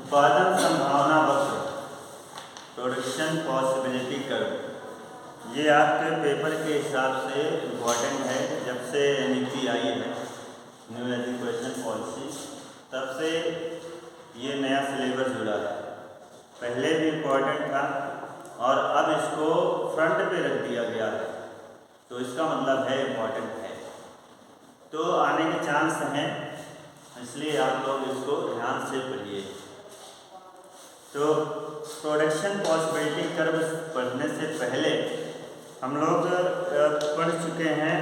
उत्पादन संभावना वक्र, प्रोडक्शन पॉसिबिलिटी कर्व, ये आपके पेपर के हिसाब से इम्पॉर्टेंट है। जब से नीति आई है न्यू एजुकेशन पॉलिसी, तब से ये नया सिलेबस जुड़ा है। पहले भी इम्पॉर्टेंट था और अब इसको फ्रंट पे रख दिया गया है, तो इसका मतलब है इम्पॉर्टेंट है, तो आने के चांस हैं, इसलिए आप लोग इसको ध्यान से पढ़िए। तो प्रोडक्शन पॉसिबिलिटी कर्व पढ़ने से पहले हम लोग पढ़ चुके हैं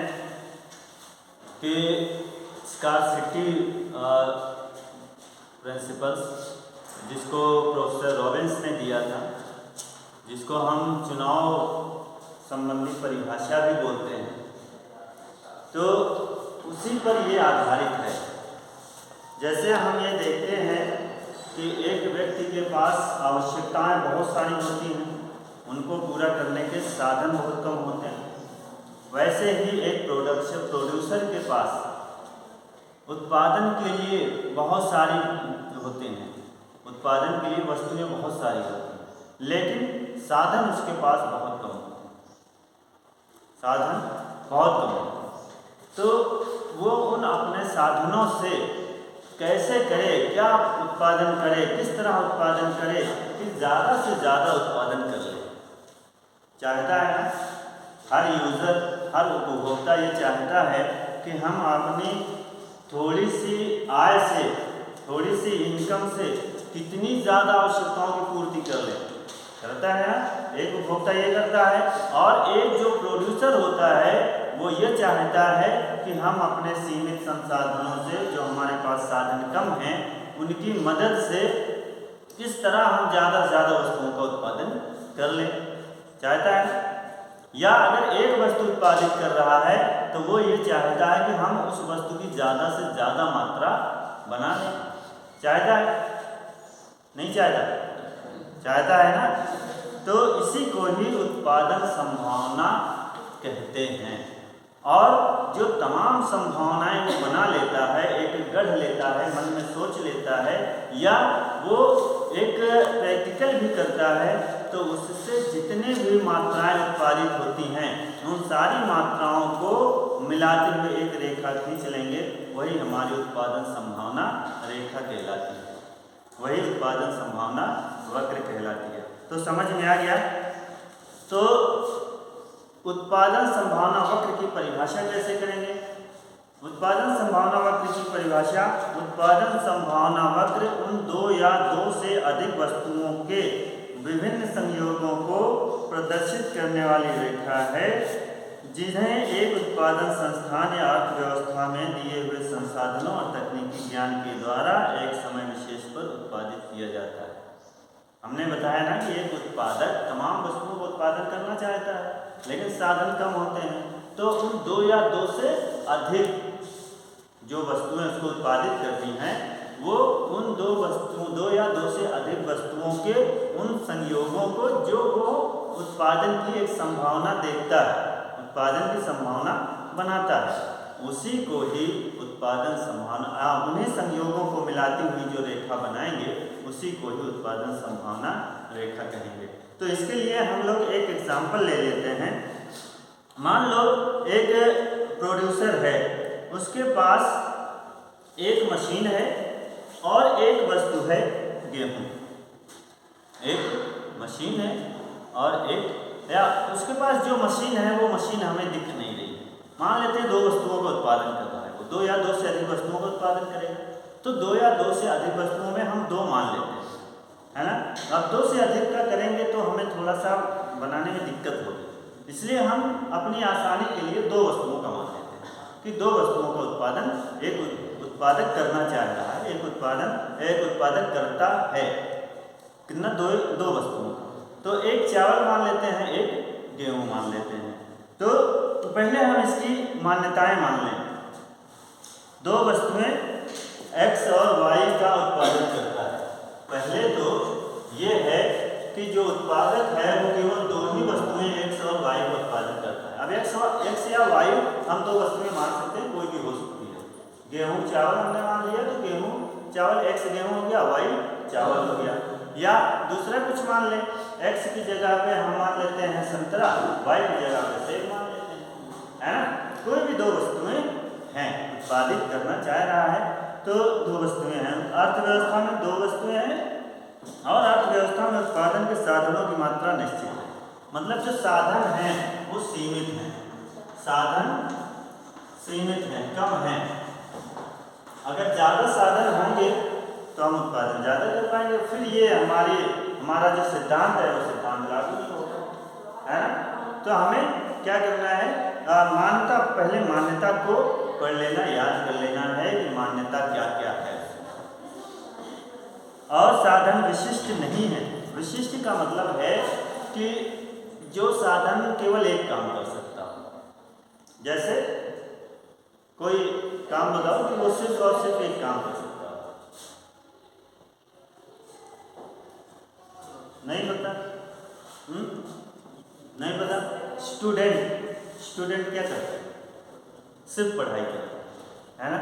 कि स्कार्सिटी प्रिंसिपल्स, जिसको प्रोफेसर रॉबिन्स ने दिया था, जिसको हम चुनाव संबंधी परिभाषा भी बोलते हैं, तो उसी पर ये आधारित है। जैसे हम ये देखते हैं कि एक व्यक्ति के पास आवश्यकताएं बहुत सारी होती हैं, उनको पूरा करने के साधन बहुत कम होते हैं, वैसे ही एक प्रोड्यूसर के पास उत्पादन के लिए बहुत सारी होते हैं, उत्पादन के लिए वस्तुएं बहुत सारी होती हैं, लेकिन साधन उसके पास बहुत कम होते हैं, साधन बहुत कम होते हैं। तो वो उन अपने साधनों से कैसे करे, क्या उत्पादन करे, किस तरह उत्पादन करे कि ज़्यादा से ज़्यादा उत्पादन कर ले। चाहता है ना हर यूज़र, हर उपभोक्ता ये चाहता है कि हम अपनी थोड़ी सी आय से, थोड़ी सी इनकम से कितनी ज़्यादा आवश्यकताओं की पूर्ति कर लें। करता है ना, एक उपभोक्ता ये करता है, और एक जो प्रोड्यूसर होता है वो ये चाहता है कि हम अपने सीमित संसाधनों से, जो हमारे पास साधन कम हैं, उनकी मदद से किस तरह हम ज़्यादा से ज़्यादा वस्तुओं का उत्पादन कर लें। चाहता है, या अगर एक वस्तु उत्पादित कर रहा है तो वो ये चाहता है कि हम उस वस्तु की ज़्यादा से ज़्यादा मात्रा बना लें। चाहता है, नहीं चाहता? चाहता है ना। तो इसी को ही उत्पादन संभावना कहते हैं। और जो तमाम संभावनाएं वो बना लेता है, एक गढ़ लेता है, मन में सोच लेता है, या वो एक प्रैक्टिकल भी करता है, तो उससे जितने भी मात्राएं उत्पादित होती हैं, उन सारी मात्राओं को मिलाते हुए एक रेखा खींच लेंगे, वही हमारी उत्पादन संभावना रेखा कहलाती है, वही उत्पादन संभावना वक्र कहलाती है। तो समझ में आ गया। तो उत्पादन संभावना वक्र की परिभाषा कैसे करेंगे? उत्पादन संभावना वक्र की परिभाषा, उत्पादन संभावना वक्र उन दो या दो से अधिक वस्तुओं के विभिन्न संयोगों को प्रदर्शित करने वाली रेखा है, जिन्हें एक उत्पादन संस्थान या अर्थव्यवस्था में दिए हुए संसाधनों और तकनीकी ज्ञान के द्वारा एक समय विशेष पर उत्पादित किया जाता है। हमने बताया ना कि एक उत्पादक तमाम वस्तुओं को उत्पादन करना चाहता है, लेकिन साधन कम होते हैं, तो उन दो या दो से अधिक जो वस्तुएं उसको उत्पादित करती हैं, वो उन दो या दो से अधिक वस्तुओं के उन संयोगों को, जो वो उत्पादन की एक संभावना देखता है, उत्पादन की संभावना बनाता है, उसी को ही उत्पादन संभावना, उन्हीं संयोगों को मिलाती हुई जो रेखा बनाएंगे, उसी को ही उत्पादन संभावना रेखा कहेंगे। तो इसके लिए हम लोग एक एग्जाम्पल ले लेते हैं। मान लो एक प्रोड्यूसर है, उसके पास एक मशीन है और एक वस्तु है गेहूँ। एक मशीन है और एक, या उसके पास जो मशीन है वो मशीन हमें दिख नहीं रही है। मान लेते हैं दो वस्तुओं का उत्पादन कर रहा है, वो दो या दो से अधिक वस्तुओं का उत्पादन करेगा, तो दो या दो से अधिक वस्तुओं में हम दो मान लेते हैं, है ना। अब दो से अधिक का करेंगे तो हमें थोड़ा सा बनाने में दिक्कत होगी, इसलिए हम अपनी आसानी के लिए दो वस्तुओं का मान लेते हैं कि दो वस्तुओं का उत्पादन एक उत्पादक करना चाह रहा है, एक उत्पादक करता है, कितना, दो वस्तुओं का। तो एक चावल मान लेते हैं, एक गेहूँ मान लेते हैं। तो पहले हम इसकी मान्यताएं मान लें। दो वस्तुएं x और y का उत्पादन करता है। पहले तो ये है कि जो उत्पादक है वो केवल दो ही वस्तुएं x और y का उत्पादन करता है। अब x या y हम दो वस्तुएं मान सकते हैं, कोई भी हो सकती है। गेहूँ चावल हमने मान लिया, तो गेहूँ चावल, x गेहूं हो गया, y चावल हो गया। या दूसरा कुछ मान लें, x की जगह पे हम मान लेते हैं संतरा, y की जगह पे सेब मान लेते हैं, है ना। कोई भी दो वस्तुएं हैं, उत्पादित करना चाह रहा है तो दो वस्तुएं हैं। अर्थव्यवस्था में दो वस्तुएं हैं और अर्थव्यवस्था में उत्पादन के साधनों की मात्रा निश्चित है। मतलब जो साधन हैं वो सीमित हैं, साधन सीमित हैं, कम हैं। अगर ज़्यादा साधन होंगे तो हम उत्पादन ज़्यादा कर पाएंगे, फिर ये हमारा जो सिद्धांत है वो सिद्धांत लागू नहीं होगा, है ना। तो हमें क्या करना है, मान्यता, पहले मान्यता को पढ़ लेना, याद कर लेना है कि मान्यता क्या क्या है। और साधन विशिष्ट नहीं है। विशिष्ट का मतलब है कि जो साधन केवल एक काम कर सकता हो। जैसे कोई काम बताओ कि वो सिर्फ और सिर्फ एक काम कर सकता हो, नहीं पता? नहीं पता? स्टूडेंट क्या करता है? सिर्फ पढ़ाई करता है ना।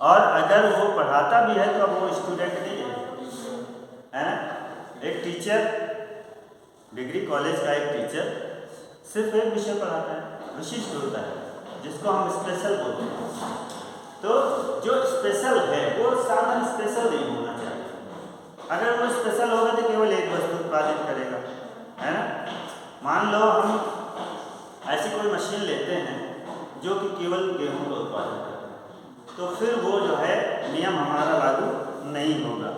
और अगर वो पढ़ाता भी है तो अब वो स्टूडेंट नहीं है ना। एक टीचर, डिग्री कॉलेज का एक टीचर सिर्फ एक विषय पढ़ाता है, विशिष्ट होता है, जिसको हम स्पेशल बोलते हैं। तो जो स्पेशल है वो साधन स्पेशल नहीं होना चाहिए। अगर वो स्पेशल होगा तो केवल एक वस्तु उत्पादित करेगा, है ना। मान लो हम ऐसी कोई मशीन लेते हैं जो कि केवल गेहूं का उत्पादन करता है, तो फिर वो जो है नियम हमारा लागू नहीं होगा।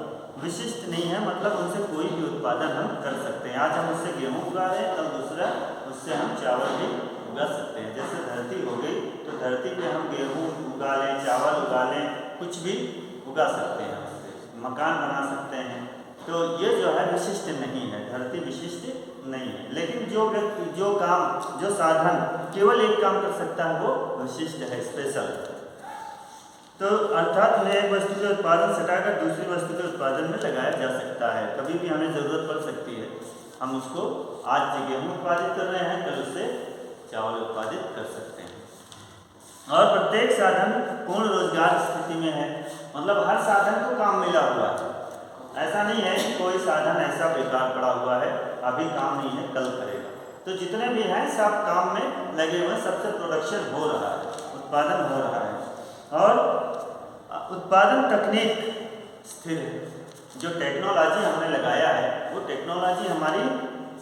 विशिष्ट नहीं है, मतलब उनसे कोई भी उत्पादन हम कर सकते हैं। आज हम उससे गेहूं उगा रहे हैं, कल दूसरा उससे हम चावल भी उगा सकते हैं। जैसे धरती हो गई तो धरती पे हम गेहूं उगा लें, चावल उगा लें, कुछ भी उगा सकते हैं, मकान बना सकते हैं। तो ये जो है विशिष्ट नहीं है, धरती विशिष्ट नहीं है। लेकिन जो व्यक्ति, जो काम, जो साधन केवल एक काम कर सकता है वो विशिष्ट है, स्पेशल। तो अर्थात उन्हें एक वस्तु के उत्पादन से हटाकर दूसरी वस्तु के उत्पादन में लगाया जा सकता है। कभी भी हमें ज़रूरत पड़ सकती है, हम उसको आज गेहूँ उत्पादित कर रहे हैं, कल उससे चावल उत्पादित कर सकते हैं। और प्रत्येक साधन पूर्ण रोजगार स्थिति में है, मतलब हर साधन को काम मिला हुआ है। ऐसा नहीं है कि कोई साधन ऐसा बेकार पड़ा हुआ है, अभी काम नहीं है, कल करेगा। तो जितने भी हैं सब काम में लगे हुए, सबसे प्रोडक्शन हो रहा है, उत्पादन हो रहा है। और उत्पादन तकनीक स्थिर है। जो टेक्नोलॉजी हमने लगाया है वो टेक्नोलॉजी हमारी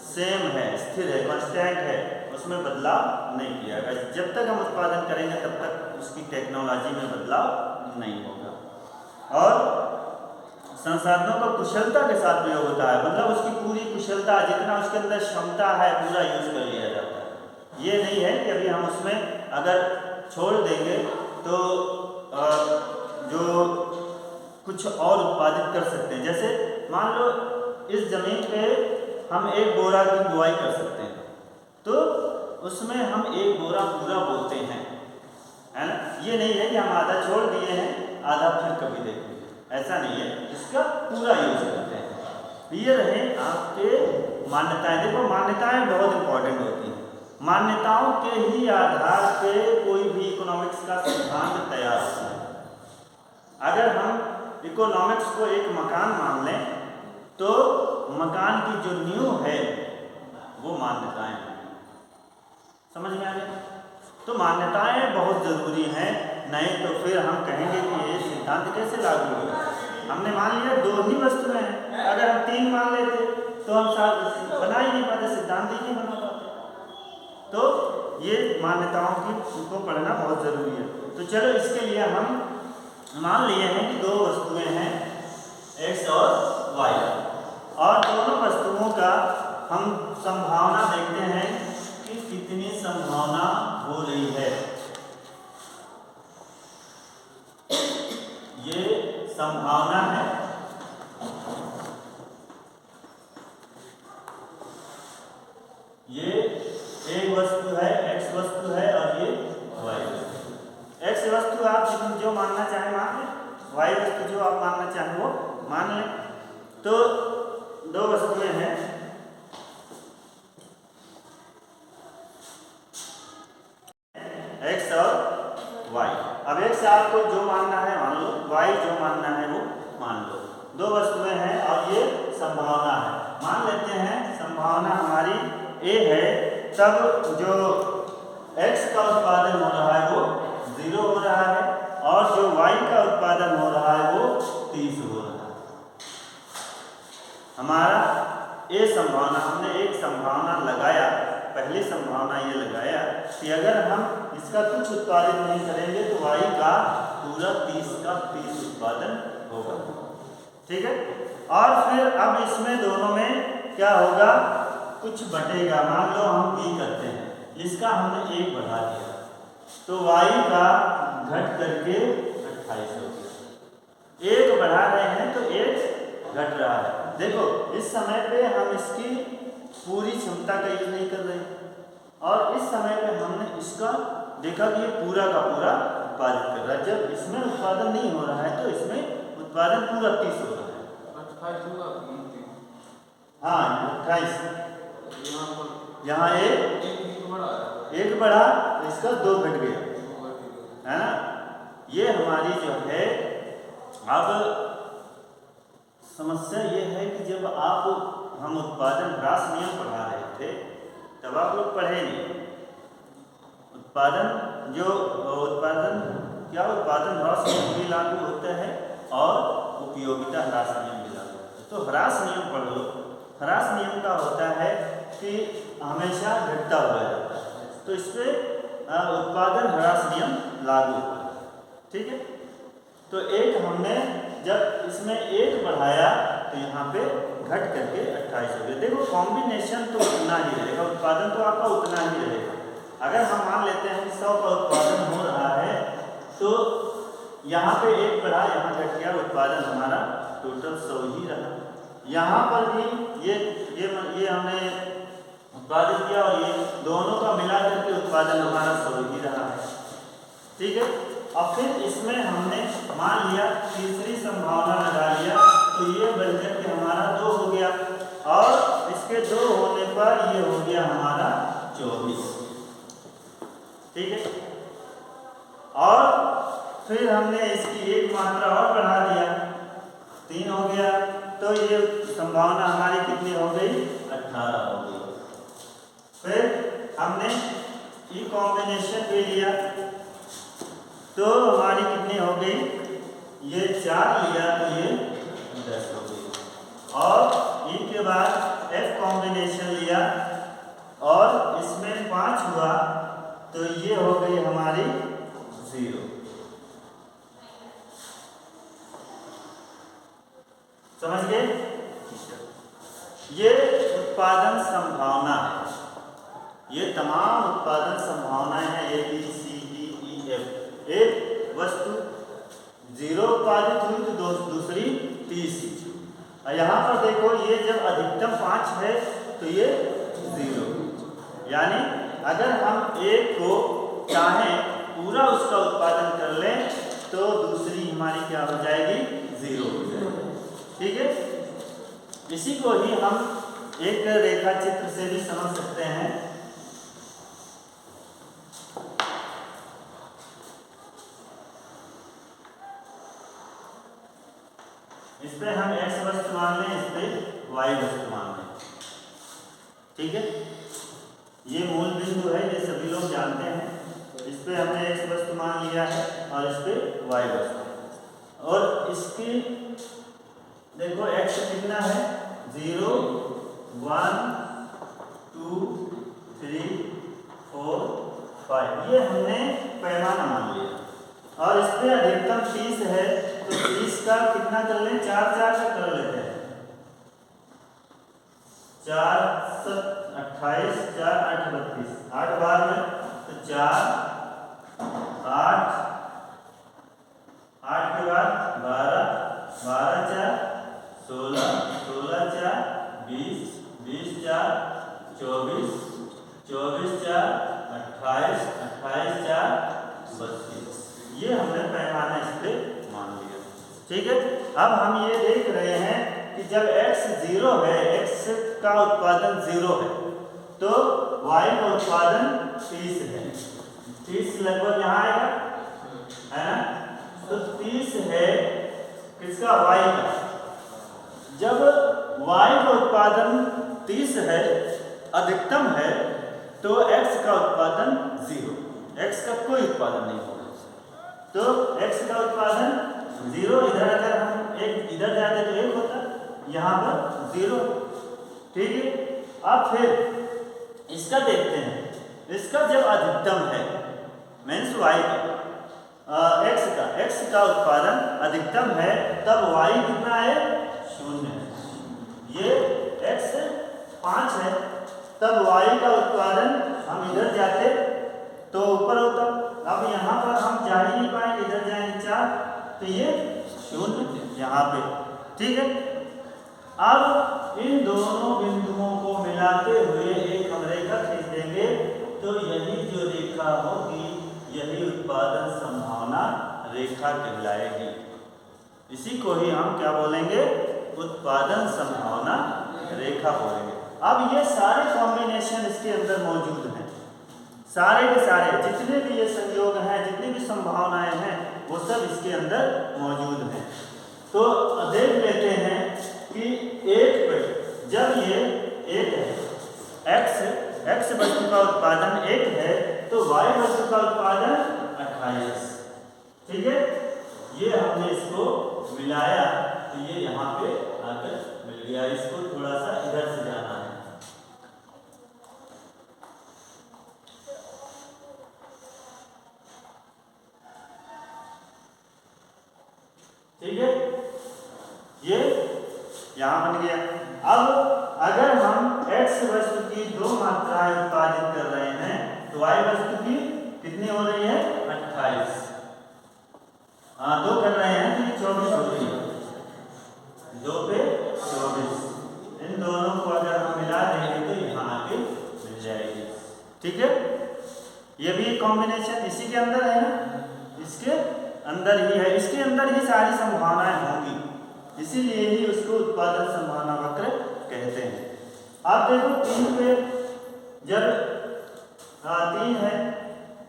सेम है, स्थिर है, कांस्टेंट है, उसमें बदलाव नहीं किया गया। जब तक हम उत्पादन करेंगे तब तक उसकी टेक्नोलॉजी में बदलाव नहीं होगा। और संसाधनों का कुशलता के साथ प्रयोग होता है, मतलब उसकी पूरी कुशलता, जितना उसके अंदर क्षमता है पूरा यूज कर लिया जाता है। ये नहीं है कि अभी हम उसमें अगर छोड़ देंगे तो जो कुछ और उत्पादित कर सकते हैं। जैसे मान लो इस जमीन पे हम एक बोरा की बुआई कर सकते हैं, तो उसमें हम एक बोरा पूरा बोते हैं, है ना। ये नहीं है कि हम आधा छोड़ दिए हैं, आधा फिर कभी देखेंगे, ऐसा नहीं है, इसका पूरा यूज करते हैं। ये रहे आपके मान्यताएं। देखो मान्यताएं बहुत इंपॉर्टेंट होती हैं। मान्यताओं के ही आधार पे कोई भी इकोनॉमिक्स का सिद्धांत तैयार होता है। अगर हम इकोनॉमिक्स को एक मकान मान लें तो मकान की जो नींव है वो मान्यताएं हैं। समझ में आ गया? तो मान्यताएं बहुत ज़रूरी हैं, नहीं तो फिर हम कहेंगे कि ये सिद्धांत कैसे लागू होगा। हमने मान लिया दो ही वस्तुएं हैं, अगर हम तीन मान लेते तो हम बना ही नहीं पाते, सिद्धांत ही नहीं बना पाते। तो ये मान्यताओं की को पढ़ना बहुत ज़रूरी है। तो चलो इसके लिए हम मान लिए हैं कि दो वस्तुएं हैं x और y, और दोनों वस्तुओं का हम संभावना देखते हैं कि कितनी संभावना हो रही है। ये संभावना है, ये एक वस्तु है, x वस्तु है और ये y वस्तु। x वस्तु आप जो मानना चाहें मान लें, y वस्तु जो आप मानना चाहें वो मान लें। तो दो वस्तुएं हैं, x और y। अब x आपको जो मानना है मान लो, y जो मानना है दो वस्तुएं हैं और ये संभावना है। मान लेते हैं संभावना हमारी A है, तब जो x का उत्पादन हो रहा है वो 0 हो रहा है और जो y का उत्पादन हो रहा है वो 30 हो रहा है। हमारा A संभावना, हमने एक संभावना लगाया, पहली संभावना ये लगाया कि अगर हम इसका कुछ उत्पादन नहीं करेंगे तो y का पूरा 30 का 30 उत्पादन होगा। ठीक है। और फिर अब इसमें दोनों में क्या होगा, कुछ बटेगा। मान लो हम b करते हैं, इसका हमने 1 बढ़ा दिया तो y का घट करके 28 हो गया। 1 बढ़ा रहे हैं तो 1 घट रहा है। देखो इस समय पे हम इसकी पूरी क्षमता का यूज नहीं कर रहे और इस समय पे हमने इसका देखा कि ये पूरा का पूरा उत्पादन कर रहा है। जब इसमें उत्पादन नहीं हो रहा है तो इसमें उत्पादन पूरा 30 हो रहा है। 28 होगा। हाँ 28। यहाँ एक बढ़ा, इसका 2 घट गया, है ना। ये हमारी जो है, अब समस्या ये है कि जब हम उत्पादन ह्रास नियम पढ़ा रहे थे तब आप लोग पढ़े नहीं। उत्पादन ह्रास नियम भी लागू होता है और उपयोगिता ह्रास नियम भी लागू होता है। तो ह्रास नियम पढ़ लो। ह्रास नियम का होता है कि हमेशा घटता हुआ जाता है, तो इस पर उत्पादन ह्रास नियम लागू होता है। ठीक है। तो एक हमने जब इसमें 1 बढ़ाया तो यहाँ पे घट करके 28 हो गया। देखो कॉम्बिनेशन तो उतना ही रहेगा, उत्पादन तो आपका उतना ही रहेगा। अगर हम मान लेते हैं कि 100 का उत्पादन हो रहा है तो यहाँ पे 1 बढ़ा, यहाँ घट गया, उत्पादन हमारा टोटल 100 ही रहा। यहाँ पर भी ये हमने उत्पादन किया और ये दोनों का मिला करके उत्पादन हमारा 100 ही रहा है। ठीक है। और फिर इसमें हमने मान लिया तीसरी संभावना लगा लिया तो ये बढ़ करके हमारा 2 हो गया और इसके 2 होने पर ये हो गया हमारा 24। ठीक है। और फिर हमने इसकी 1 मात्रा और बढ़ा दिया, 3 हो गया, तो ये संभावना हमारी कितनी हो गई, 18 हो गई। फिर हमने ई कॉम्बिनेशन भी लिया तो हमारी कितनी हो गई, ये 4 लिया तो ये 10 हो गई। और ई के बाद एफ कॉम्बिनेशन लिया और इसमें 5 हुआ तो ये हो गई हमारी 0। समझ गए। ये उत्पादन संभावना है, ये तमाम उत्पादन संभावनाएं हैं A B C D E F। एक वस्तु 0 उत्पादित हुई तो दूसरी 30। और यहाँ पर देखो ये जब अधिकतम 5 है तो ये 0, यानी अगर हम एक को चाहें पूरा उसका उत्पादन कर लें तो दूसरी हमारी क्या हो जाएगी, 0 हो जाएगी। ठीक है। इसी को ही हम एक रेखा चित्र से भी समझ सकते हैं। इस पे हम x वस्तु मान लें, इस पे y वस्तु मान लें। ठीक है। ये मूल बिंदु है, ये सभी लोग जानते हैं। इस पे हमने x वस्तु मान लिया है और इस पे y वस्तु, और इसकी देखो x कितना है, 0 1 2 3 4 5, ये हमने पैमाना मान लिया। और इस पे अधिकतम 30 है तो 30 का कितना कर लें, 4 4 का कर लेते हैं। 4 7 28, 4 8 32, 8 बार में तो 4 8, 8 के बाद 12, 12 4 16, 16 4 20, 20 4 24, 24 4 28, 28 4 32, ये हमने पैमाना इस पे मान लिया। ठीक है। अब हम ये देख रहे हैं कि जब x 0 है, x का उत्पादन 0 है तो y का उत्पादन 30 है। 30 लगभग यहाँ आएगा, है ना। तो 30 है किसका, y का। जब y का उत्पादन 30 है, अधिकतम है, तो x का उत्पादन 0, x का कोई उत्पादन नहीं होगा। तो x का उत्पादन 0, इधर अगर हम एक इधर जाते तो 1 होता, यहाँ पर 0। ठीक है, अब फिर इसका देखते हैं, इसका जब अधिकतम है मीन्स y का x का उत्पादन अधिकतम है, तब y कितना है? 0 है। ये x 5 है, तब y का उत्पादन हम इधर जाते तो ऊपर होता। अब यहाँ पर हम जा ही नहीं पाएंगे, इधर जाएंगे 4, तो ये 0 यहाँ पे। ठीक है, अब इन दोनों बिंदुओं को मिलाते हुए एक हम रेखा खींच देंगे, तो यही जो रेखा होगी यही उत्पादन संभावना रेखा कहलाएगी। इसी को ही हम क्या बोलेंगे? उत्पादन संभावना रेखा बोलेंगे। अब ये सारे कॉम्बिनेशन इसके अंदर मौजूद हैं, सारे के सारे जितने भी ये संयोग हैं, जितनी भी संभावनाएं हैं, वो सब इसके अंदर मौजूद हैं। तो देख लेते हैं कि एक पे जब ये 1 है, x वस्तु का उत्पादन 1 है, तो y वस्तु का उत्पादन 28। ठीक है, ये हमने इसको मिलाया तो ये यहाँ पे आकर मिल गया। इसको थोड़ा सा इधर से जाना है। ठीक है, ये यहाँ बन गया। अब अगर हम x वस्तु की 2 मात्राएं उत्पादित कर रहे हैं, तो y वस्तु की कितनी हो रही है? 28। हाँ, 2 कर रहे हैं तो ये 24 हो रही है। 2 पे 24, इन दोनों को अगर हम मिला देंगे तो यहाँ आके मिल जाएगी। ठीक है, ये भी कॉम्बिनेशन इसी के अंदर है ना, इसके अंदर ही है, इसके अंदर ही सारी संभावनाएं होंगी, इसीलिए ही उसको उत्पादन संभावना वक्र कहते हैं। आप देखो 3 पे जब 3 है,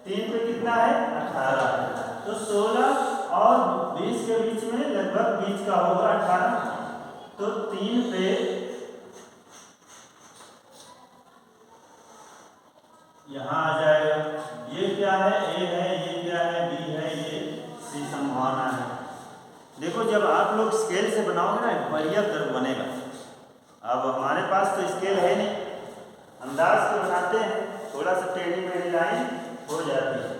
3 पे कितना है? 18 है, तो 16 और 20 के बीच में लगभग 20 का होगा 18, तो 3 पे यहाँ आ जाएगा। ये क्या है? A है, ये क्या है? B है, ये C संभावना है। देखो जब आप लोग स्केल से बनाओगे ना, बढ़िया कर्व बनेगा। अब हमारे पास तो स्केल है नहीं, अंदाज से बनाते हैं, थोड़ा सा टेढ़ी मेढ़ी लाइन हो जाती है।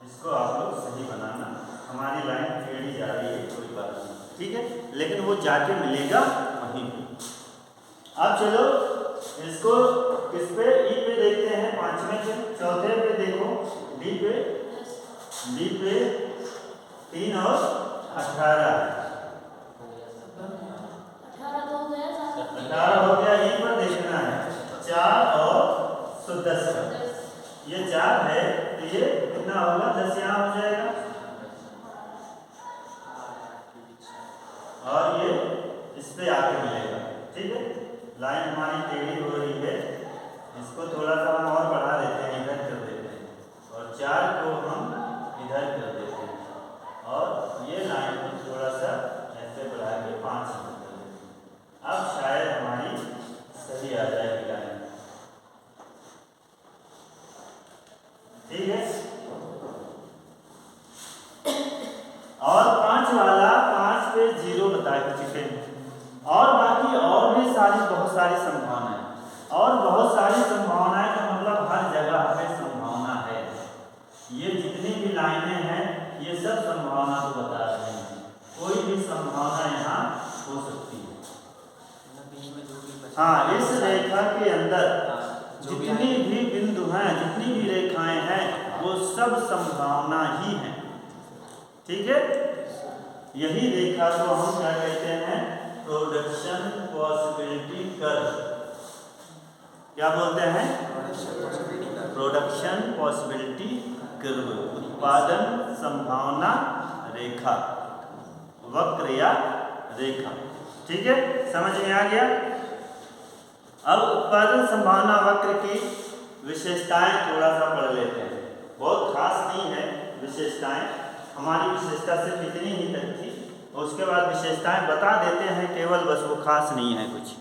इसको आप लोग सही बनाना। हमारी लाइन टेढ़ी जा रही है, कोई बात नहीं, ठीक है, लेकिन वो जाके मिलेगा वहीं पे। अब चलो इसको किस पे? ई पे देखते हैं, 5वें पे, 4थे पे देखो, डी पे 3 और 18 हो गया। यहीं पर देखना है 4 और 10 का, ये 4 है तो ये कितना होगा? 10 यहाँ हो जाएगा, और ये इस पे आके मिलेगा। ठीक है, लाइन हमारी टेढ़ी हो रही है, इसको थोड़ा सा हम और बढ़ा देते हैं, इधर कर देते हैं, और 4 को हम इधर कर देते हैं, और ये लाइन को थोड़ा सा ऐसे बढ़ा के 5 कर देते हैं। अब शायद हमारी सही आ जाएगी लाइन। ठीक है, और 5 वाला 5 पे 0 बता चुके हैं, और बाकी और भी बहुत सारी संभावनाएं, और बहुत सारी संभावनाएं का मतलब हर जगह पे संभावना है। ये जितनी भी लाइनें हैं ये सब संभावना को बता रही हैं, कोई भी संभावना यहाँ हो सकती है। हाँ, इस रेखा के अंदर जितनी भी बिंदु हैं, जितनी भी रेखाएं हैं, वो सब संभावना ही हैं। ठीक है, यही रेखा को हम क्या कहते हैं? Production possibility curve. क्या बोलते हैं? प्रोडक्शन पॉसिबिलिटी कर्व, उत्पादन संभावना रेखा, वक्र या रेखा। ठीक है, समझ में आ गया? अब उत्पादन संभावना वक्र की विशेषताएं थोड़ा सा पढ़ लेते हैं, बहुत खास नहीं है विशेषताएं। हमारी विशेषता सिर्फ इतनी ही तक थी, और उसके बाद विशेषताएं बता देते हैं केवल, बस वो खास नहीं है कुछ।